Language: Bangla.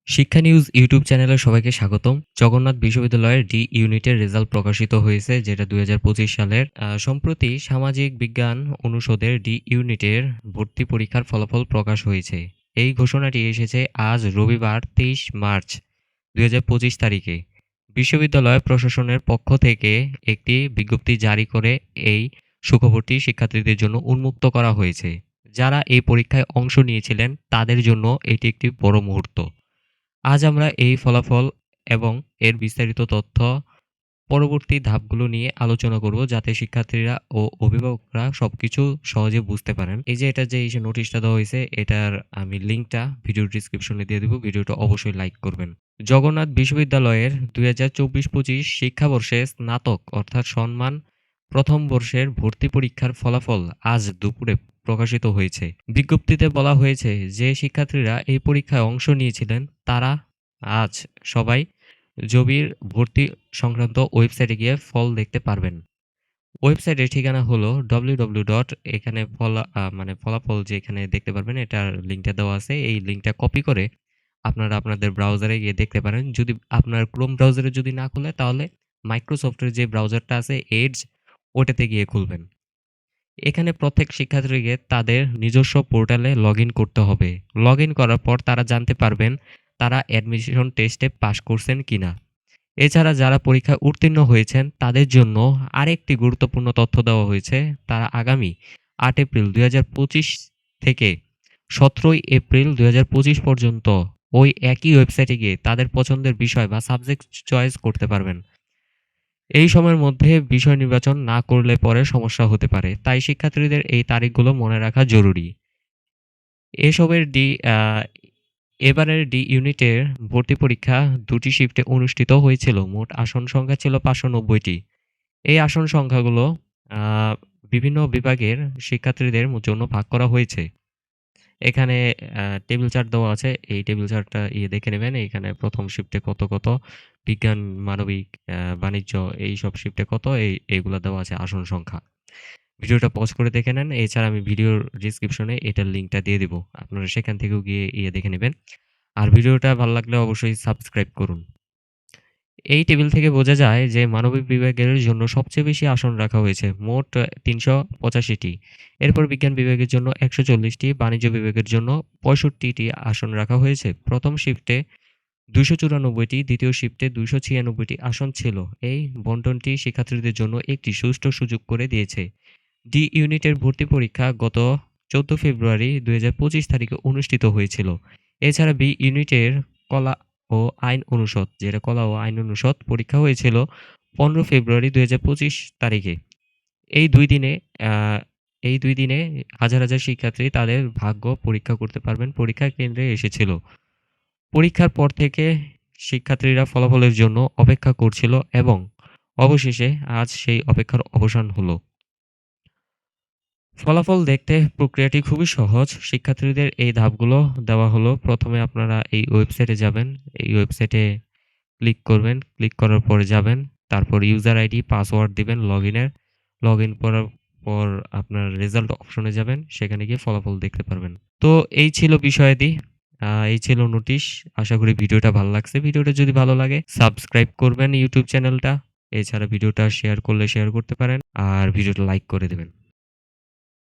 শিক্ষা নিউজ ইউটিউব চ্যানেলে সবাইকে স্বাগতম। জগন্নাথ বিশ্ববিদ্যালয়ের ডি ইউনিটের রেজাল্ট প্রকাশিত হয়েছে, যেটা ২০২৫ সালের। সম্প্রতি সামাজিক বিজ্ঞান অনুষদের ডি ইউনিটের ভর্তি পরীক্ষার ফলাফল প্রকাশ হয়েছে। এই ঘোষণাটি এসেছে আজ রবিবার ২৩ মার্চ ২০২৫ তারিখে। বিশ্ববিদ্যালয় প্রশাসনের পক্ষ থেকে একটি বিজ্ঞপ্তি জারি করে এই সুখবরটি শিক্ষার্থীদের জন্য উন্মুক্ত করা হয়েছে। যারা এই পরীক্ষায় অংশ নিয়েছিলেন তাদের জন্য এটি একটি বড় মুহূর্ত। আজ আমরা এই ফলাফল এবং এর বিস্তারিত তথ্য পরবর্তী ধাপগুলো নিয়ে আলোচনা করব, যাতে শিক্ষার্থীরা ও অভিভাবকরা সবকিছু সহজে বুঝতে পারেন। এই যে এটা যে এই যে নোটিশটা দেওয়া হয়েছে, এটার আমি লিঙ্কটা ভিডিও ডিসক্রিপশনে দিয়ে দেব। ভিডিওটা অবশ্যই লাইক করবেন। জগন্নাথ বিশ্ববিদ্যালয়ের ২০২৪-২৫ শিক্ষাবর্ষে স্নাতক অর্থাৎ সম্মান প্রথম বর্ষের ভর্তি পরীক্ষার ফলাফল আজ দুপুরে প্রকাশিত হয়েছে। বিজ্ঞপ্তিতে বলা হয়েছে যে শিক্ষার্থীরা এই পরীক্ষায় অংশ নিয়েছিলেন তারা আজ সবাই জবির ভর্তি সংক্রান্ত ওয়েবসাইটে গিয়ে ফল দেখতে পারবেন। ওয়েবসাইটের ঠিকানা হলো www. এখানে ফলাফল যে এখানে দেখতে পারবেন, এটার লিঙ্কটা দেওয়া আছে। এই লিঙ্কটা কপি করে আপনারা আপনাদের ব্রাউজারে গিয়ে দেখতে পারেন। যদি আপনার ক্রোম ব্রাউজারে যদি না খুলে, তাহলে মাইক্রোসফটের যে ব্রাউজারটা আছে এডজ, ওটাতে গিয়ে খুলবেন। এখানে প্রত্যেক শিক্ষার্থীকে তাদের নিজস্ব পোর্টালে লগইন করতে হবে। লগইন করার পর তারা জানতে পারবেন তারা অ্যাডমিশন টেস্টে পাস করছেন কিনা। এছাড়া যারা পরীক্ষায় উত্তীর্ণ হয়েছেন তাদের জন্য আরেকটি গুরুত্বপূর্ণ তথ্য দেওয়া হয়েছে। তারা আগামী ৮ এপ্রিল ২০২৫ থেকে ১৭ এপ্রিল ২০২৫ পর্যন্ত ওই একই ওয়েবসাইটে গিয়ে তাদের পছন্দের বিষয় বা সাবজেক্ট চয়েস করতে পারবেন। এই সময়ের মধ্যে বিষয় নির্বাচন না করলে পরে সমস্যা হতে পারে, তাই শিক্ষার্থীদের এই তারিখগুলো মনে রাখা জরুরি। এসবের এবারের ডি ইউনিটের ভর্তি পরীক্ষা দুটি শিফটে অনুষ্ঠিত হয়েছিল। মোট আসন সংখ্যা ছিল ৫৯০টি। এই আসন সংখ্যাগুলো বিভিন্ন বিভাগের শিক্ষার্থীদের জন্য ভাগ করা হয়েছে। এখানে টেবিল চার্ট দেওয়া আছে। এই টেবিল চার্টটা দেখে নেবেন। এখানে প্রথম শিফটে কত, বিজ্ঞান, মানবিক, বাণিজ্য এইসব শিফটে কত, এইগুলা দেওয়া আছে আসন সংখ্যা। ভিডিওটা পজ করে দেখে নেন। এছাড়া আমি ভিডিওর ডেসক্রিপশনে এটার লিঙ্কটা দিয়ে দিব। আপনারা সেখান থেকেও গিয়ে দেখে নেবেন। আর ভিডিওটা ভালো লাগলে অবশ্যই সাবস্ক্রাইব করুন। এই টেবিল থেকে বোঝা যায় যে মানবিক বিভাগের জন্য সবচেয়ে বেশি আসন রাখা হয়েছে, মোট ৩৮৫টি। এরপর বিজ্ঞান বিভাগের জন্য ১৪০টি, বাণিজ্য বিভাগের জন্য ৬৫টি আসন রাখা হয়েছে। প্রথম শিফটে ২৯৪টি, দ্বিতীয় শিফটে ২৯৬টি আসন ছিল। এই বণ্টনটি শিক্ষার্থীদের জন্য একটি সুষ্ঠু সুযোগ করে দিয়েছে। ডি ইউনিটের ভর্তি পরীক্ষা গত ১৪ ফেব্রুয়ারি ২০২৫ তারিখে অনুষ্ঠিত হয়েছিল। এছাড়া বি ইউনিটের কলা ও আইন অনুষদ, যেটা কলা ও আইন অনুষদ পরীক্ষা হয়েছিল ১৫ ফেব্রুয়ারি ২০২৫ তারিখে। এই দুই দিনে হাজার হাজার শিক্ষার্থী তাদের ভাগ্য পরীক্ষা করতে পারবেন পরীক্ষা কেন্দ্রে এসেছিল। পরীক্ষার পর থেকে শিক্ষার্থীরা ফলাফলের জন্য অপেক্ষা করছিল এবং অবশেষে আজ সেই অপেক্ষার অবসান হলো। ফলাফল দেখতে প্রক্রিয়াটি খুবই সহজ। শিক্ষার্থীদের এই ধাপগুলো দেওয়া হলো। প্রথমে আপনারা এই ওয়েবসাইটে যাবেন। এই ওয়েবসাইটে ক্লিক করবেন। ক্লিক করার পরে যাবেন। তারপর ইউজার আইডি, পাসওয়ার্ড দিবেন লগইন করার পর আপনার রেজাল্ট অপশনে যাবেন। সেখানে গিয়ে ফলাফল দেখতে পারবেন। তো এই ছিল বিষয়াদি। এই ছিল নোটিশ। আশা করি ভিডিওটা ভালো লাগছে। ভিডিওটা যদি ভালো লাগে সাবস্ক্রাইব করবেন ইউটিউব চ্যানেলটা। এছাড়া ভিডিওটা শেয়ার করলে শেয়ার করতে পারেন। আর ভিডিওটা লাইক করে দেবেন।